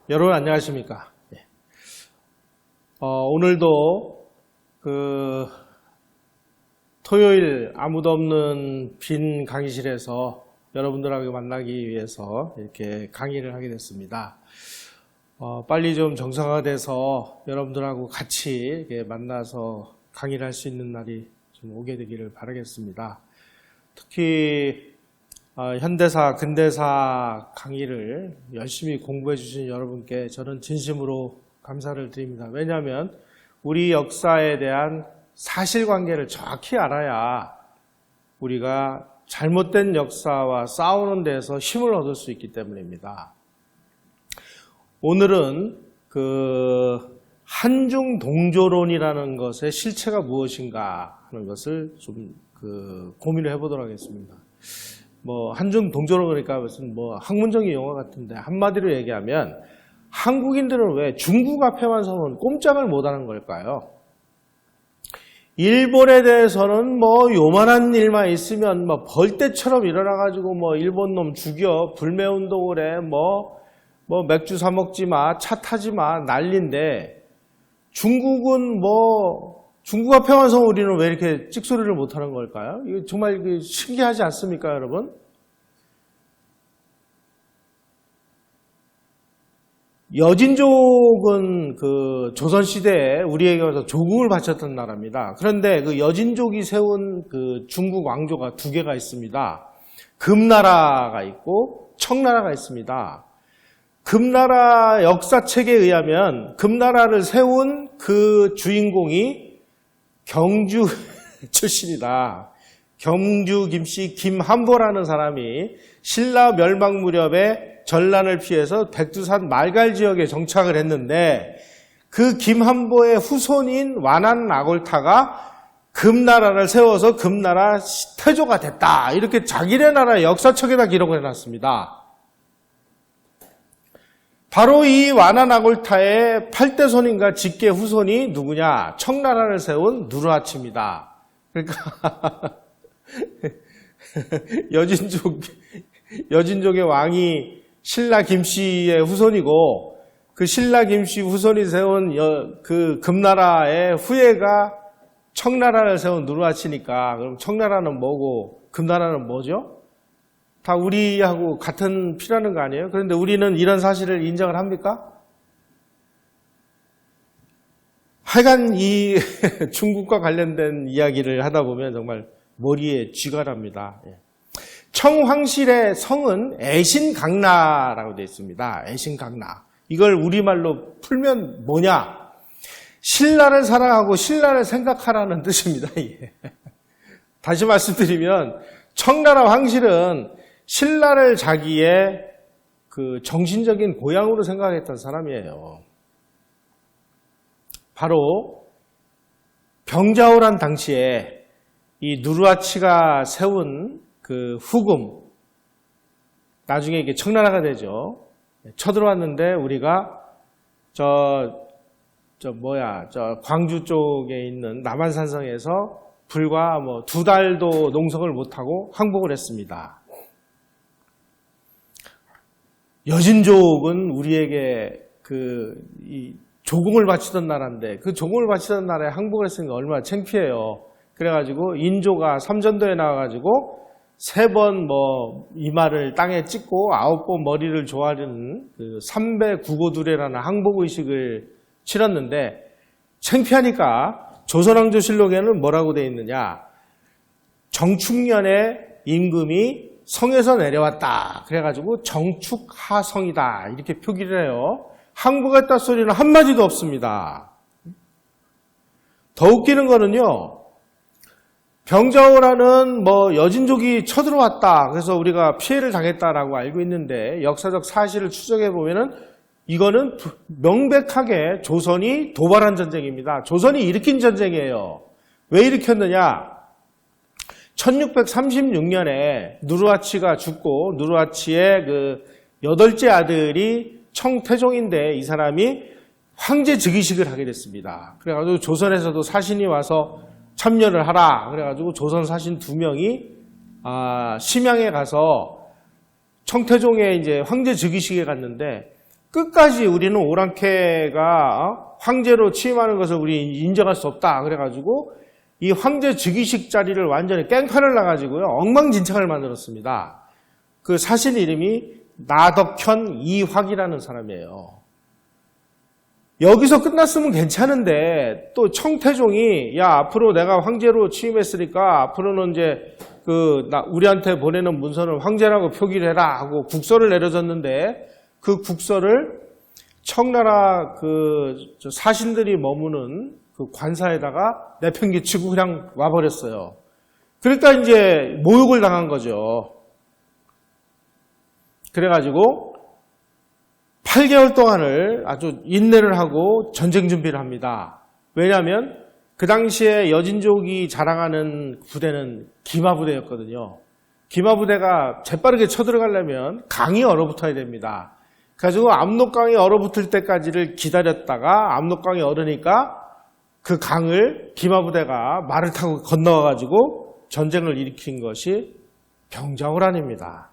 여러분 안녕하십니까? 오늘도 토요일 아무도 없는 빈 강의실에서 여러분들하고 만나기 위해서 이렇게 강의를 하게 됐습니다. 빨리 좀 정상화돼서 여러분들하고 같이 이렇게 만나서 강의를 할 수 있는 날이 좀 오게 되기를 바라겠습니다. 특히 현대사, 근대사 강의를 열심히 공부해 주신 여러분께 저는 진심으로 감사를 드립니다. 왜냐하면 우리 역사에 대한 사실관계를 정확히 알아야 우리가 잘못된 역사와 싸우는 데서 힘을 얻을 수 있기 때문입니다. 오늘은 한중동조론이라는 것의 실체가 무엇인가 하는 것을 좀 고민을 해보도록 하겠습니다. 한중동조론 그러니까 무슨 학문적인 용어 같은데 한마디로 얘기하면 한국인들은 왜 중국 앞에만 서면 꼼짝을 못하는 걸까요? 일본에 대해서는 요만한 일만 있으면 벌떼처럼 일어나가지고 일본 놈 죽여 불매운동을 해 맥주 사 먹지 마, 차 타지 마 난리인데 중국은 중국 앞에만 서면 우리는 왜 이렇게 찍소리를 못하는 걸까요? 이거 정말 신기하지 않습니까, 여러분? 여진족은 조선시대에 우리에게 와서 조국을 바쳤던 나라입니다. 그런데 여진족이 세운 중국 왕조가 두 개가 있습니다. 금나라가 있고 청나라가 있습니다. 금나라 역사책에 의하면 금나라를 세운 그 주인공이 경주 출신이다. 경주 김씨 김한보라는 사람이 신라 멸망 무렵에 전란을 피해서 백두산 말갈 지역에 정착을 했는데 그 김한보의 후손인 완한나골타가 금나라를 세워서 금나라 태조가 됐다. 이렇게 자기네 나라 역사책에다 기록을 해놨습니다. 바로 이 완한나골타의 8대손인가 직계 후손이 누구냐? 청나라를 세운 누르하치입니다. 그러니까 여진족의 왕이 신라 김씨의 후손이고 그 신라 김씨 후손이 세운 그 금나라의 후예가 청나라를 세운 누르하치니까 그럼 청나라는 뭐고 금나라는 뭐죠? 다 우리하고 같은 피라는 거 아니에요? 그런데 우리는 이런 사실을 인정을 합니까? 하여간 이 중국과 관련된 이야기를 하다 보면 정말 머리에 쥐가 납니다. 청황실의 성은 애신강나라고 되어 있습니다. 애신강나. 이걸 우리말로 풀면 뭐냐? 신라를 사랑하고 신라를 생각하라는 뜻입니다. 다시 말씀드리면 청나라 황실은 신라를 자기의 정신적인 고향으로 생각했던 사람이에요. 바로 병자호란 당시에 이 누르하치가 세운 후금, 나중에 이게 청나라가 되죠. 쳐들어왔는데 우리가 광주 쪽에 있는 남한산성에서 불과 2달도 농성을 못하고 항복을 했습니다. 여진족은 우리에게 이 조공을 바치던 나라인데 그 조공을 바치던 나라에 항복을 했으니까 얼마나 창피해요. 그래가지고 인조가 삼전도에 나와가지고 3번 이마를 땅에 찍고 9번 머리를 조아리는 3배 구고두례라는 항복의식을 치렀는데 창피하니까 조선왕조실록에는 뭐라고 되어 있느냐? 정축년에 임금이 성에서 내려왔다. 그래가지고 정축하성이다. 이렇게 표기를 해요. 항복했다 소리는 한마디도 없습니다. 더 웃기는 거는요. 병자호란은 여진족이 쳐들어왔다. 그래서 우리가 피해를 당했다라고 알고 있는데 역사적 사실을 추적해 보면은 이거는 명백하게 조선이 도발한 전쟁입니다. 조선이 일으킨 전쟁이에요. 왜 일으켰느냐? 1636년에 누르하치가 죽고 누르하치의 8째 아들이 청태종인데 이 사람이 황제 즉위식을 하게 됐습니다. 그래가지고 조선에서도 사신이 와서 참여를 하라. 그래가지고 조선 사신 2명이 심양에 가서 청태종의 이제 황제 즉위식에 갔는데 끝까지 우리는 오랑캐가 황제로 취임하는 것을 우리 인정할 수 없다. 그래가지고 이 황제 즉위식 자리를 완전히 깽판을 나가지고요. 엉망진창을 만들었습니다. 그 사실 이름이 나덕현 이확이라는 사람이에요. 여기서 끝났으면 괜찮은데 또 청태종이 야 앞으로 내가 황제로 취임했으니까 앞으로는 이제 우리한테 보내는 문서는 황제라고 표기를 해라 하고 국서를 내려줬는데 그 국서를 청나라 사신들이 머무는 그 관사에다가 내팽개치고 그냥 와버렸어요. 그러니까 이제 모욕을 당한 거죠. 그래가지고 8개월 동안을 아주 인내를 하고 전쟁 준비를 합니다. 왜냐하면 그 당시에 여진족이 자랑하는 부대는 기마부대였거든요. 기마부대가 재빠르게 쳐들어가려면 강이 얼어붙어야 됩니다. 그래가지고 압록강이 얼어붙을 때까지를 기다렸다가 압록강이 얼으니까 그 강을 기마부대가 말을 타고 건너가지고 전쟁을 일으킨 것이 병자호란입니다.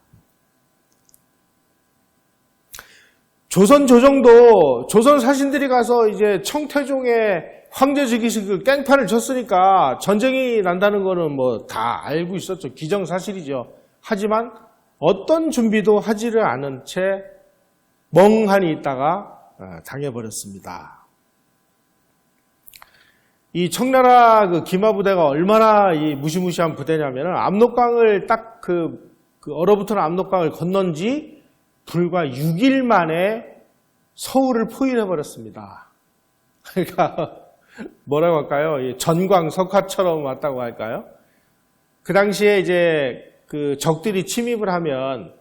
조선 조정도 조선 사신들이 가서 이제 청태종의 황제 즉위식을 깽판을 쳤으니까 전쟁이 난다는 거는 뭐 다 알고 있었죠. 기정사실이죠. 하지만 어떤 준비도 하지를 않은 채 멍하니 있다가 당해버렸습니다. 이 청나라 그 기마부대가 얼마나 이 무시무시한 부대냐면은 압록강을 딱 얼어붙은 압록강을 건넌 지 불과 6일 만에 서울을 포위해버렸습니다. 그러니까 뭐라고 할까요? 전광석화처럼 왔다고 할까요? 그 당시에 이제 그 적들이 침입을 하면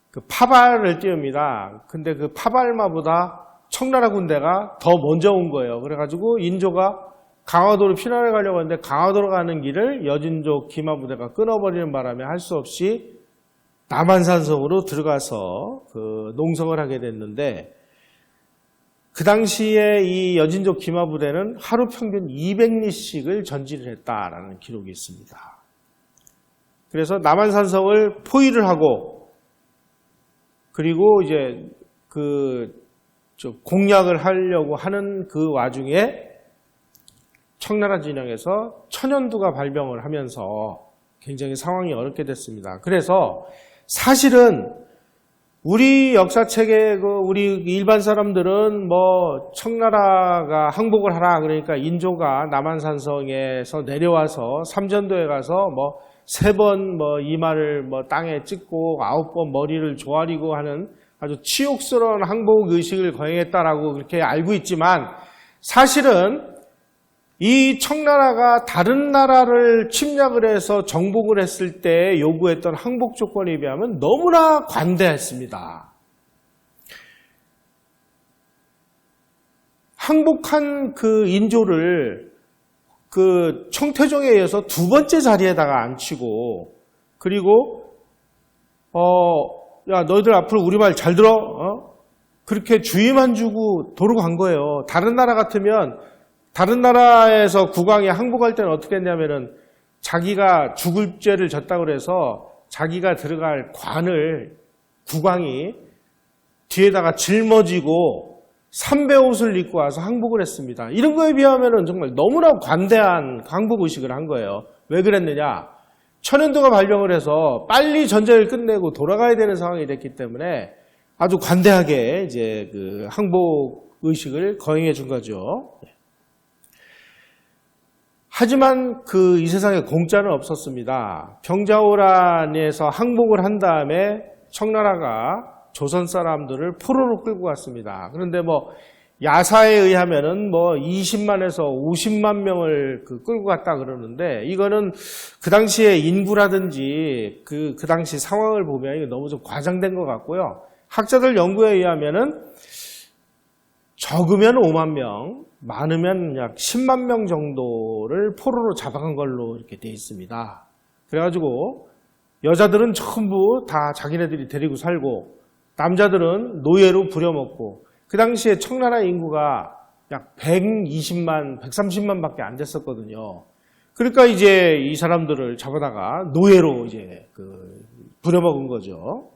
그 파발을 띄웁니다. 근데 그 파발마보다 청나라 군대가 더 먼저 온 거예요. 그래가지고 인조가 강화도로 피난을 가려고 하는데 강화도로 가는 길을 여진족 기마부대가 끊어버리는 바람에 할 수 없이 남한산성으로 들어가서 그 농성을 하게 됐는데 그 당시에 이 여진족 기마부대는 하루 평균 200리씩을 전진을 했다라는 기록이 있습니다. 그래서 남한산성을 포위를 하고 그리고 이제 공략을 하려고 하는 그 와중에 청나라 진영에서 천연두가 발병을 하면서 굉장히 상황이 어렵게 됐습니다. 그래서 사실은 우리 역사책에 우리 일반 사람들은 뭐 청나라가 항복을 하라 그러니까 인조가 남한산성에서 내려와서 삼전도에 가서 뭐 3번 뭐 이마를 뭐 땅에 찍고 9번 머리를 조아리고 하는 아주 치욕스러운 항복 의식을 거행했다라고 그렇게 알고 있지만 사실은 이 청나라가 다른 나라를 침략을 해서 정복을 했을 때 요구했던 항복 조건에 비하면 너무나 관대했습니다. 항복한 그 인조를 그 청태종에 의해서 2번째 자리에다가 앉히고 그리고 야 너희들 앞으로 우리 말 잘 들어? 그렇게 주의만 주고 도로 간 거예요. 다른 나라 같으면 다른 나라에서 국왕이 항복할 때는 어떻게 했냐면은 자기가 죽을 죄를 졌다고 그래서 자기가 들어갈 관을 국왕이 뒤에다가 짊어지고 삼배 옷을 입고 와서 항복을 했습니다. 이런 거에 비하면은 정말 너무나 관대한 항복 의식을 한 거예요. 왜 그랬느냐? 천연두가 발병을 해서 빨리 전쟁을 끝내고 돌아가야 되는 상황이 됐기 때문에 아주 관대하게 이제 그 항복 의식을 거행해 준 거죠. 하지만 이 세상에 공짜는 없었습니다. 병자호란에서 항복을 한 다음에 청나라가 조선 사람들을 포로로 끌고 갔습니다. 그런데 뭐 야사에 의하면은 뭐 20만에서 50만 명을 끌고 갔다 그러는데 이거는 그 당시의 인구라든지 그 당시 상황을 보면 이거 너무 좀 과장된 것 같고요. 학자들 연구에 의하면은 적으면 5만 명, 많으면 약 10만 명 정도를 포로로 잡아간 걸로 이렇게 돼 있습니다. 그래가지고 여자들은 전부 다 자기네들이 데리고 살고 남자들은 노예로 부려먹고 그 당시에 청나라 인구가 약 120만, 130만 밖에 안 됐었거든요. 그러니까 이제 이 사람들을 잡아다가 노예로 이제 부려먹은 거죠.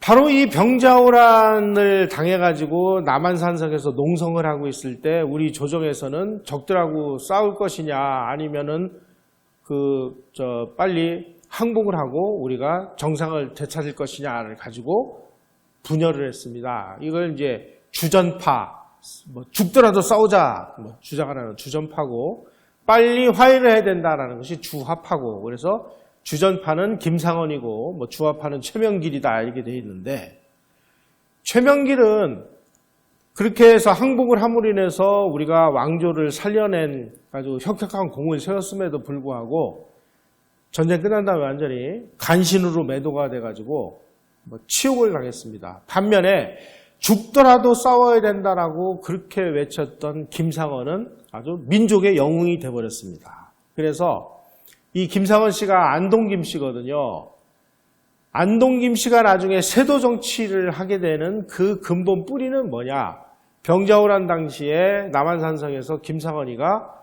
바로 이 병자호란을 당해가지고 남한산성에서 농성을 하고 있을 때 우리 조정에서는 적들하고 싸울 것이냐 아니면은 빨리 항복을 하고 우리가 정상을 되찾을 것이냐를 가지고 분열을 했습니다. 이걸 이제 주전파, 죽더라도 싸우자 주장을 하는 주전파고, 빨리 화해를 해야 된다라는 것이 주화파고, 그래서 주전파는 김상헌이고 주화파는 최명길이다 이렇게 되어 있는데, 최명길은 그렇게 해서 항복을 함으로 인해서 우리가 왕조를 살려낸 아주 혁혁한 공을 세웠음에도 불구하고 전쟁 끝난 다음에 완전히 간신으로 매도가 돼가지고 치욕을 당했습니다. 반면에 죽더라도 싸워야 된다라고 그렇게 외쳤던 김상헌은 아주 민족의 영웅이 돼버렸습니다. 그래서 이 김상헌 씨가 안동김 씨거든요. 안동김 씨가 나중에 세도 정치를 하게 되는 그 근본 뿌리는 뭐냐? 병자호란 당시에 남한산성에서 김상헌이가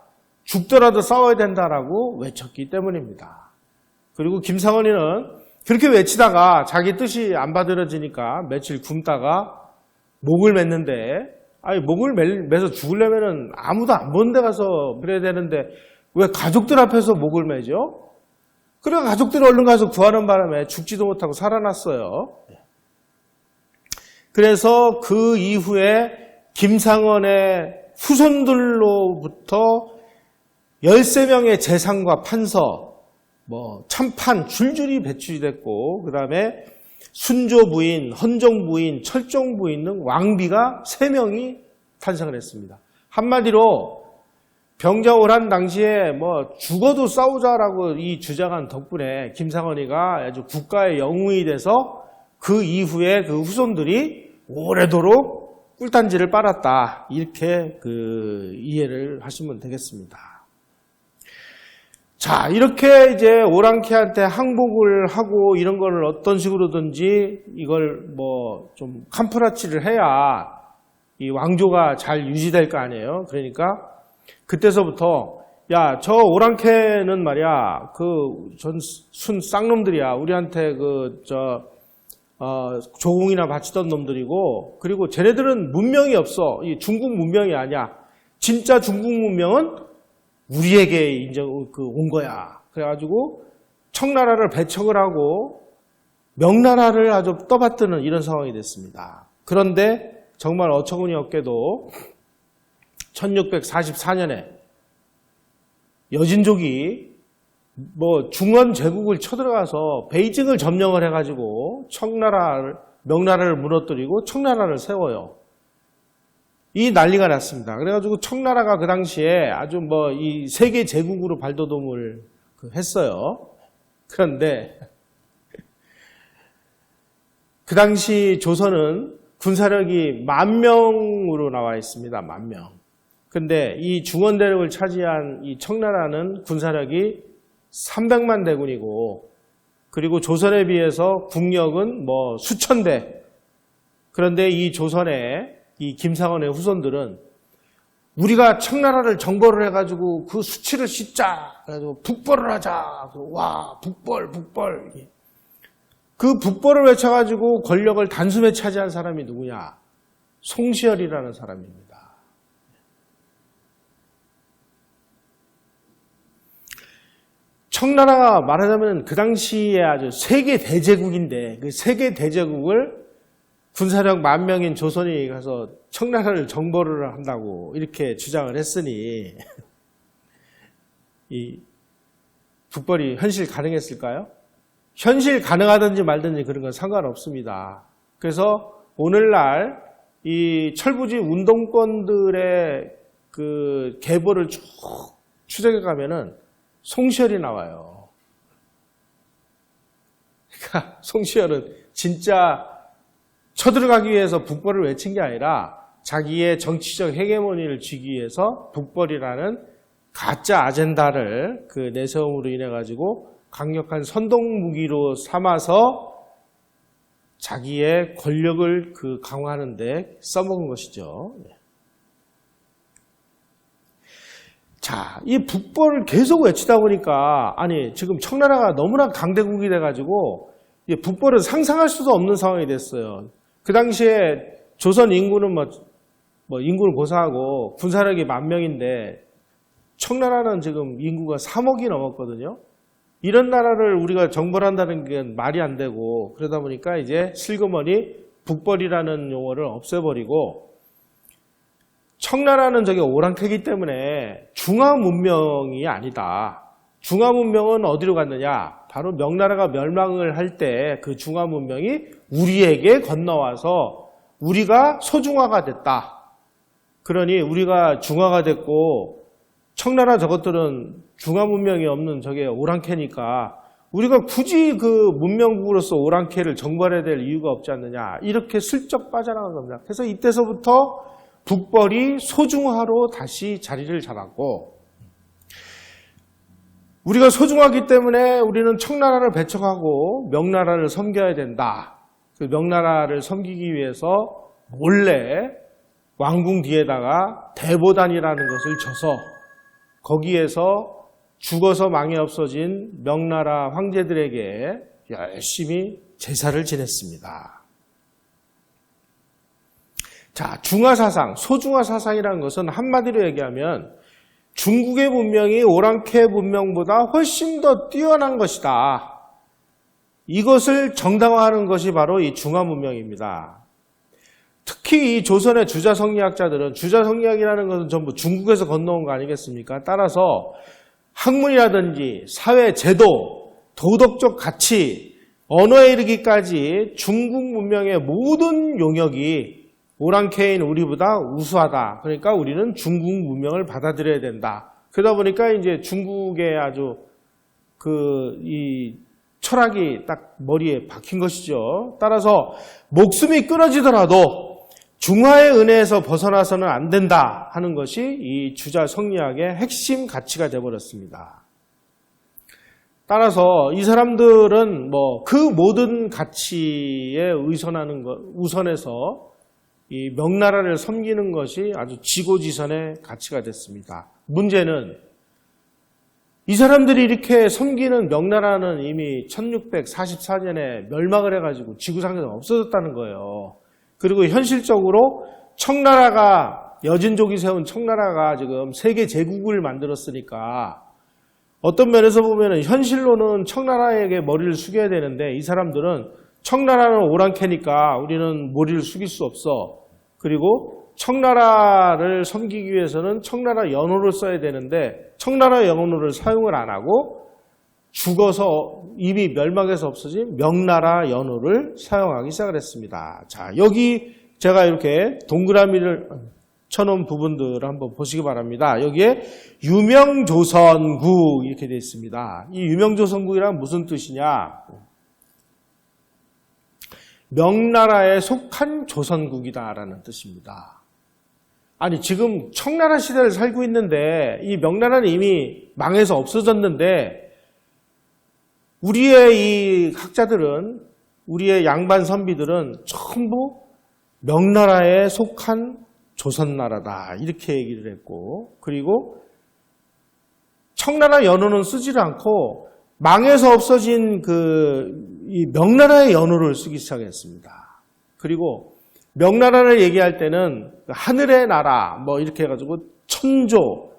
죽더라도 싸워야 된다라고 외쳤기 때문입니다. 그리고 김상헌이는 그렇게 외치다가 자기 뜻이 안 받아들여지니까 며칠 굶다가 목을 맸는데, 아니 목을 매서 죽으려면은 아무도 안 보는 데 가서 그래야 되는데 왜 가족들 앞에서 목을 매죠? 그래 가족들이 얼른 가서 구하는 바람에 죽지도 못하고 살아났어요. 그래서 그 이후에 김상헌의 후손들로부터 13명의 재상과 판서, 참판 줄줄이 배출됐고, 그 다음에 순조 부인, 헌정 부인, 철종 부인 등 왕비가 3명이 탄생을 했습니다. 한마디로 병자호란 당시에 죽어도 싸우자라고 이 주장한 덕분에 김상헌이가 아주 국가의 영웅이 돼서 그 이후에 그 후손들이 오래도록 꿀단지를 빨았다, 이렇게 이해를 하시면 되겠습니다. 자, 이렇게 이제 오랑캐한테 항복을 하고 이런 거를 어떤 식으로든지 이걸 좀 캄프라치를 해야 이 왕조가 잘 유지될 거 아니에요. 그러니까 그때서부터 야, 저 오랑캐는 말이야, 순 쌍놈들이야. 우리한테 조공이나 바치던 놈들이고, 그리고 쟤네들은 문명이 없어. 이 중국 문명이 아니야. 진짜 중국 문명은 우리에게 이제 온 거야. 그래가지고 청나라를 배척을 하고 명나라를 아주 떠받드는 이런 상황이 됐습니다. 그런데 정말 어처구니 없게도 1644년에 여진족이 중원 제국을 쳐들어가서 베이징을 점령을 해가지고 명나라를 무너뜨리고 청나라를 세워요. 이 난리가 났습니다. 그래가지고 청나라가 그 당시에 아주 이 세계 제국으로 발돋움을 했어요. 그런데 그 당시 조선은 군사력이 10,000명으로 나와 있습니다. 10,000명. 근데 이 중원대륙을 차지한 이 청나라는 군사력이 300만 대군이고, 그리고 조선에 비해서 국력은 수천 대. 그런데 이 조선의 이 김상헌의 후손들은 우리가 청나라를 정벌을 해가지고 그 수치를 씻자. 그래가지고 북벌을 하자. 와, 북벌. 그 북벌을 외쳐가지고 권력을 단숨에 차지한 사람이 누구냐? 송시열이라는 사람입니다. 청나라가 말하자면 그 당시에 아주 세계 대제국인데, 그 세계 대제국을 군사력 10,000명인 조선이 가서 청나라를 정벌을 한다고 이렇게 주장을 했으니 이 북벌이 현실 가능했을까요? 현실 가능하든지 말든지 그런 건 상관없습니다. 그래서 오늘날 이 철부지 운동권들의 그 계보를 쭉 추적해 가면은 송시열이 나와요. 그러니까 송시열은 진짜 쳐들어가기 위해서 북벌을 외친 게 아니라 자기의 정치적 헤게모니를 쥐기 위해서 북벌이라는 가짜 아젠다를 내세움으로 인해 가지고 강력한 선동무기로 삼아서 자기의 권력을 강화하는 데 써먹은 것이죠. 자, 이 북벌을 계속 외치다 보니까, 아니 지금 청나라가 너무나 강대국이 돼가지고 북벌은 상상할 수도 없는 상황이 됐어요. 그 당시에 조선 인구는 뭐 인구를 고사하고 군사력이 10,000명인데 청나라는 지금 인구가 3억이 넘었거든요. 이런 나라를 우리가 정벌한다는 게 말이 안 되고, 그러다 보니까 이제 슬그머니 북벌이라는 용어를 없애버리고, 청나라는 저게 오랑캐이기 때문에 중화문명이 아니다. 중화문명은 어디로 갔느냐? 바로 명나라가 멸망을 할 때 그 중화문명이 우리에게 건너와서 우리가 소중화가 됐다. 그러니 우리가 중화가 됐고 청나라 저것들은 중화문명이 없는 저게 오랑캐니까 우리가 굳이 그 문명국으로서 오랑캐를 정벌해야 될 이유가 없지 않느냐. 이렇게 슬쩍 빠져나간 겁니다. 그래서 이때서부터 북벌이 소중화로 다시 자리를 잡았고, 우리가 소중하기 때문에 우리는 청나라를 배척하고 명나라를 섬겨야 된다. 그 명나라를 섬기기 위해서 원래 왕궁 뒤에다가 대보단이라는 것을 쳐서 거기에서 죽어서 망해 없어진 명나라 황제들에게 열심히 제사를 지냈습니다. 자, 중화사상, 소중화사상이라는 것은 한마디로 얘기하면 중국의 문명이 오랑캐 문명보다 훨씬 더 뛰어난 것이다. 이것을 정당화하는 것이 바로 이 중화문명입니다. 특히 이 조선의 주자성리학자들은, 주자성리학이라는 것은 전부 중국에서 건너온 거 아니겠습니까? 따라서 학문이라든지 사회 제도, 도덕적 가치, 언어에 이르기까지 중국 문명의 모든 용역이 오랑캐인 우리보다 우수하다. 그러니까 우리는 중국 문명을 받아들여야 된다. 그러다 보니까 이제 중국의 아주 이 철학이 딱 머리에 박힌 것이죠. 따라서 목숨이 끊어지더라도 중화의 은혜에서 벗어나서는 안 된다 하는 것이 이 주자 성리학의 핵심 가치가 되어버렸습니다. 따라서 이 사람들은 그 모든 가치에 우선해서 이 명나라를 섬기는 것이 아주 지고지선의 가치가 됐습니다. 문제는 이 사람들이 이렇게 섬기는 명나라는 이미 1644년에 멸망을 해가지고 지구상에서 없어졌다는 거예요. 그리고 현실적으로 청나라가, 여진족이 세운 청나라가 지금 세계 제국을 만들었으니까 어떤 면에서 보면 현실로는 청나라에게 머리를 숙여야 되는데 이 사람들은 청나라는 오랑캐니까 우리는 머리를 숙일 수 없어. 그리고 청나라를 섬기기 위해서는 청나라 연호를 써야 되는데 청나라 연호를 사용을 안 하고 죽어서 이미 멸망해서 없어진 명나라 연호를 사용하기 시작을 했습니다. 자, 여기 제가 이렇게 동그라미를 쳐놓은 부분들을 한번 보시기 바랍니다. 여기에 유명조선국 이렇게 되어 있습니다. 이 유명조선국이란 무슨 뜻이냐? 명나라에 속한 조선국이다라는 뜻입니다. 아니, 지금 청나라 시대를 살고 있는데 이 명나라는 이미 망해서 없어졌는데 우리의 이 학자들은, 우리의 양반 선비들은 전부 명나라에 속한 조선나라다 이렇게 얘기를 했고, 그리고 청나라 연호는 쓰지를 않고 망해서 없어진 이 명나라의 연호를 쓰기 시작했습니다. 그리고 명나라를 얘기할 때는 하늘의 나라 이렇게 해가지고 천조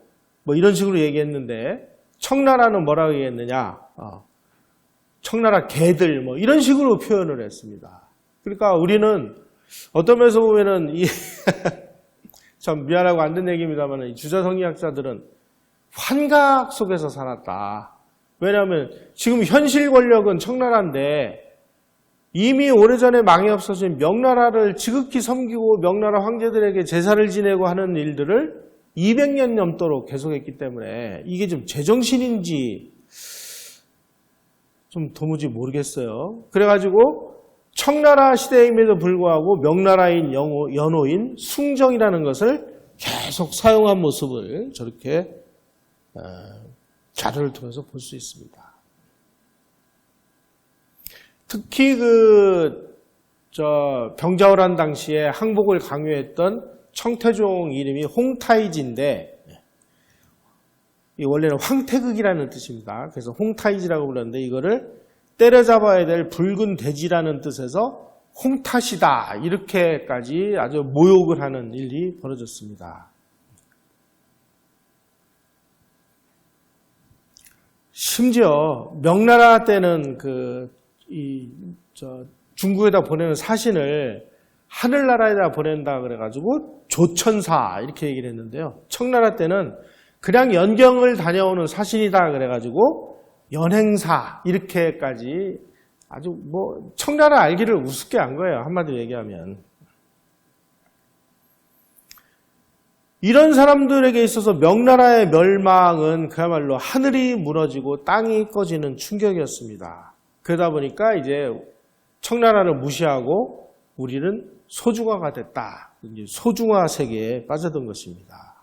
이런 식으로 얘기했는데 청나라는 뭐라고 얘기했느냐? 청나라 개들 이런 식으로 표현을 했습니다. 그러니까 우리는 어떤 면에서 보면은 참 미안하고 안 된 얘기입니다만 이 주자성리학자들은 환각 속에서 살았다. 왜냐하면 지금 현실 권력은 청나라인데 이미 오래전에 망해 없어진 명나라를 지극히 섬기고 명나라 황제들에게 제사를 지내고 하는 일들을 200년 넘도록 계속했기 때문에 이게 좀 제정신인지 좀 도무지 모르겠어요. 그래가지고 청나라 시대임에도 불구하고 명나라인 연호인 숭정이라는 것을 계속 사용한 모습을 저렇게 자료를 통해서 볼 수 있습니다. 특히 병자호란 당시에 항복을 강요했던 청태종 이름이 홍타이지인데, 원래는 황태극이라는 뜻입니다. 그래서 홍타이지라고 불렀는데 이거를 때려잡아야 될 붉은 돼지라는 뜻에서 홍탓이다 이렇게까지 아주 모욕을 하는 일이 벌어졌습니다. 심지어 명나라 때는 중국에다 보내는 사신을 하늘나라에다 보낸다 그래가지고 조천사 이렇게 얘기를 했는데요. 청나라 때는 그냥 연경을 다녀오는 사신이다 그래가지고 연행사 이렇게까지 아주 청나라 알기를 우습게 한 거예요. 한마디로 얘기하면. 이런 사람들에게 있어서 명나라의 멸망은 그야말로 하늘이 무너지고 땅이 꺼지는 충격이었습니다. 그러다 보니까 이제 청나라를 무시하고 우리는 소중화가 됐다. 소중화 세계에 빠져든 것입니다.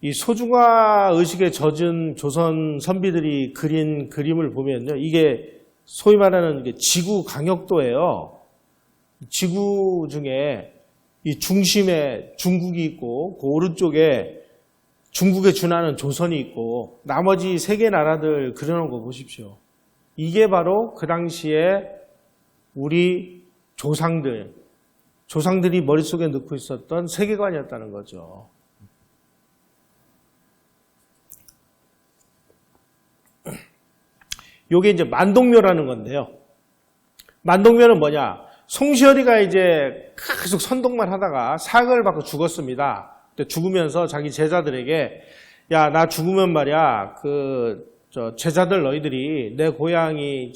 이 소중화 의식에 젖은 조선 선비들이 그린 그림을 보면요. 이게 소위 말하는 지구 강역도예요. 지구 중에 이 중심에 중국이 있고 그 오른쪽에 중국에 준하는 조선이 있고 나머지 세 개 나라들 그려놓은 거 보십시오. 이게 바로 그 당시에 우리 조상들이 머릿속에 넣고 있었던 세계관이었다는 거죠. 요게 이제 만동묘라는 건데요. 만동묘는 뭐냐? 송시열이가 이제 계속 선동만 하다가 사형을 받고 죽었습니다. 근데 죽으면서 자기 제자들에게 야, 나 죽으면 말이야, 제자들 너희들이 내 고향이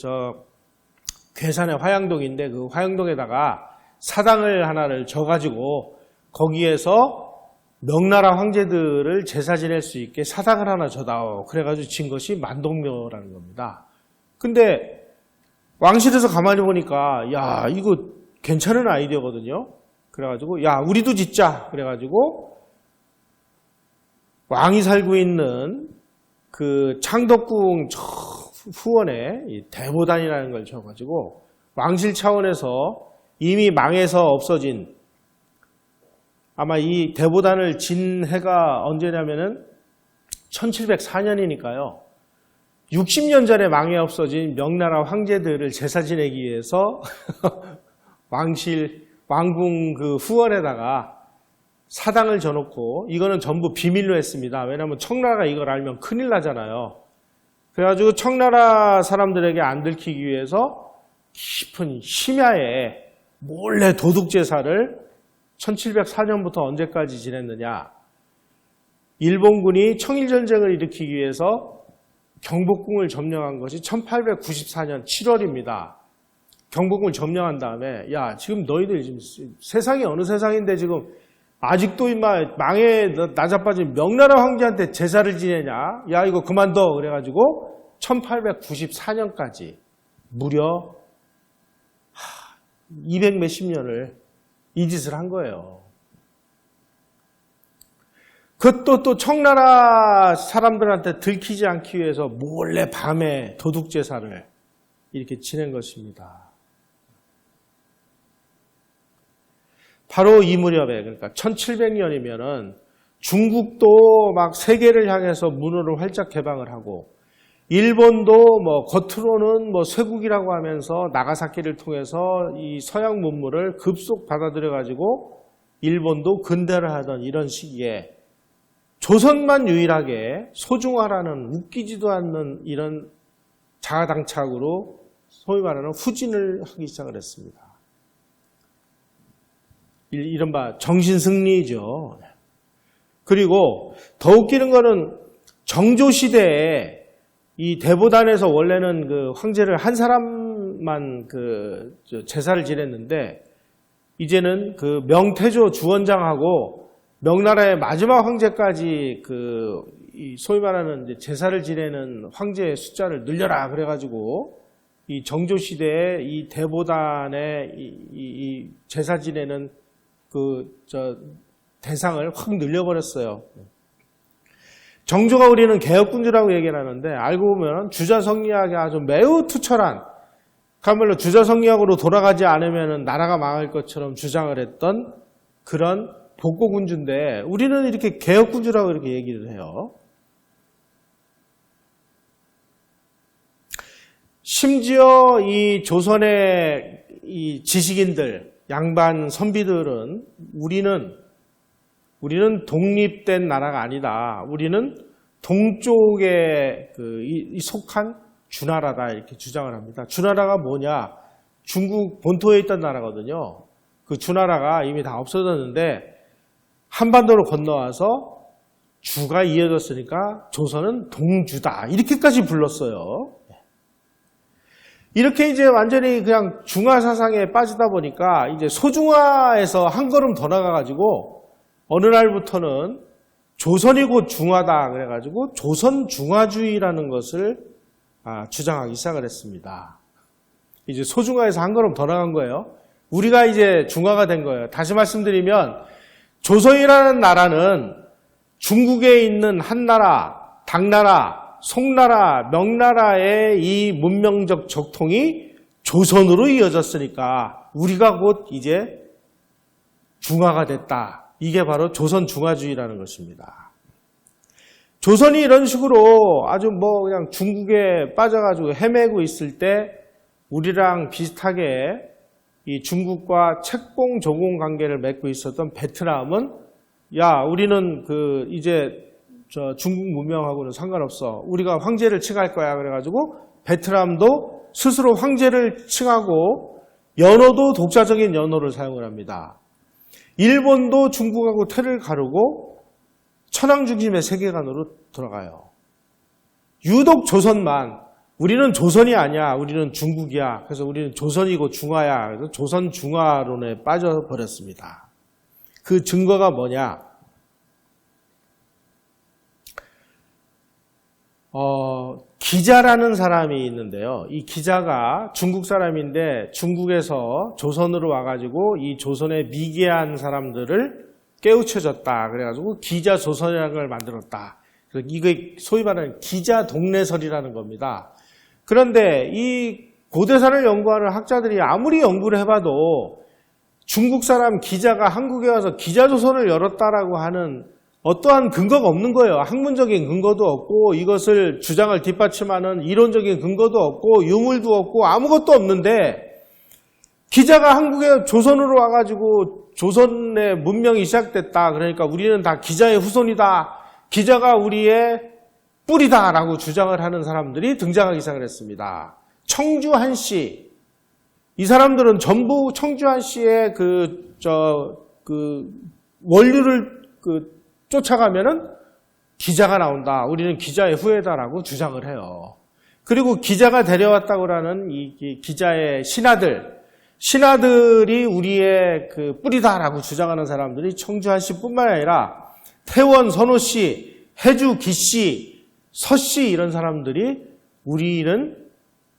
괴산의 화양동인데 그 화양동에다가 사당을 하나를 져가지고 거기에서 명나라 황제들을 제사 지낼 수 있게 사당을 하나 져다오. 그래가지고 진 것이 만동묘라는 겁니다. 근데 왕실에서 가만히 보니까 야, 이거 괜찮은 아이디어거든요. 그래가지고 야, 우리도 짓자. 그래가지고 왕이 살고 있는 그 창덕궁 저 후원에 이 대보단이라는 걸 쳐가지고 왕실 차원에서 이미 망해서 없어진 아마 이 대보단을 진 해가 언제냐면은 1704년이니까요. 60년 전에 망해 없어진 명나라 황제들을 제사 지내기 위해서 왕궁 그 후원에다가 사당을 져놓고 이거는 전부 비밀로 했습니다. 왜냐하면 청나라가 이걸 알면 큰일 나잖아요. 그래가지고 청나라 사람들에게 안 들키기 위해서 깊은 심야에 몰래 도둑제사를 1704년부터 언제까지 지냈느냐. 일본군이 청일전쟁을 일으키기 위해서 경복궁을 점령한 것이 1894년 7월입니다. 경복궁을 점령한 다음에 야, 지금 너희들 지금 세상이 어느 세상인데 지금 아직도 임마 망에 나자빠진 명나라 황제한테 제사를 지내냐? 야, 이거 그만둬. 그래가지고 1894년까지 무려 200 몇십 년을 이 짓을 한 거예요. 그것도 또 청나라 사람들한테 들키지 않기 위해서 몰래 밤에 도둑제사를 이렇게 지낸 것입니다. 바로 이 무렵에, 그러니까 1700년이면은 중국도 막 세계를 향해서 문호를 활짝 개방을 하고 일본도 겉으로는 쇠국이라고 하면서 나가사키를 통해서 이 서양 문물을 급속 받아들여가지고 일본도 근대를 하던 이런 시기에 조선만 유일하게 소중화라는 웃기지도 않는 이런 자가당착으로 소위 말하는 후진을 하기 시작을 했습니다. 이른바 정신승리죠. 그리고 더 웃기는 거는 정조시대에 이 대보단에서 원래는 그 황제를 한 사람만 제사를 지냈는데 이제는 그 명태조 주원장하고 명나라의 마지막 황제까지 이 소위 말하는 이제 제사를 지내는 황제의 숫자를 늘려라 그래가지고 이 정조시대에 이 대보단의 이 제사 지내는 대상을 확 늘려버렸어요. 정조가 우리는 개혁군주라고 얘기를 하는데 알고 보면 주자성리학이 아주 매우 투철한 그야말로 주자성리학으로 돌아가지 않으면 나라가 망할 것처럼 주장을 했던 그런 복고군주인데 우리는 이렇게 개혁군주라고 이렇게 얘기를 해요. 심지어 이 조선의 이 지식인들, 양반 선비들은 우리는 독립된 나라가 아니다. 우리는 동쪽에 속한 주나라다 이렇게 주장을 합니다. 주나라가 뭐냐? 중국 본토에 있던 나라거든요. 그 주나라가 이미 다 없어졌는데 한반도로 건너와서 주가 이어졌으니까 조선은 동주다. 이렇게까지 불렀어요. 이렇게 이제 완전히 그냥 중화 사상에 빠지다 보니까 이제 소중화에서 한 걸음 더 나가가지고 어느 날부터는 조선이 곧 중화다. 그래가지고 조선 중화주의라는 것을 주장하기 시작을 했습니다. 이제 소중화에서 한 걸음 더 나간 거예요. 우리가 이제 중화가 된 거예요. 다시 말씀드리면 조선이라는 나라는 중국에 있는 한나라, 당나라, 송나라, 명나라의 이 문명적 적통이 조선으로 이어졌으니까 우리가 곧 이제 중화가 됐다. 이게 바로 조선 중화주의라는 것입니다. 조선이 이런 식으로 아주 그냥 중국에 빠져가지고 헤매고 있을 때 우리랑 비슷하게 이 중국과 책봉 조공 관계를 맺고 있었던 베트남은 우리는 이제 중국 문명하고는 상관없어. 우리가 황제를 칭할 거야. 그래가지고 베트남도 스스로 황제를 칭하고 연호도 독자적인 연호를 사용을 합니다. 일본도 중국하고 틀을 가르고 천황중심의 세계관으로 들어가요. 유독 조선만 우리는 조선이 아니야. 우리는 중국이야. 그래서 우리는 조선이고 중화야. 그래서 조선 중화론에 빠져버렸습니다. 그 증거가 뭐냐? 기자라는 사람이 있는데요. 이 기자가 중국 사람인데 중국에서 조선으로 와가지고 이 조선의 미개한 사람들을 깨우쳐줬다. 그래가지고 기자 조선이라는 걸 만들었다. 그래서 이게 소위 말하는 기자 동래설이라는 겁니다. 그런데 이 고대사를 연구하는 학자들이 아무리 연구를 해봐도 중국 사람 기자가 한국에 와서 기자조선을 열었다라고 하는 어떠한 근거가 없는 거예요. 학문적인 근거도 없고 이것을 주장을 뒷받침하는 이론적인 근거도 없고 유물도 없고 아무것도 없는데 기자가 한국에 조선으로 와가지고 조선의 문명이 시작됐다. 그러니까 우리는 다 기자의 후손이다. 기자가 우리의 뿌리다라고 주장을 하는 사람들이 등장하기 시작을 했습니다. 청주한 씨. 이 사람들은 전부 청주한 씨의 원류를 쫓아가면은 기자가 나온다. 우리는 기자의 후예다라고 주장을 해요. 그리고 기자가 데려왔다고 하는 이 기자의 신하들이 우리의 뿌리다라고 주장하는 사람들이 청주한 씨뿐만 아니라 태원 선호 씨, 해주 기 씨, 서 씨 이런 사람들이 우리는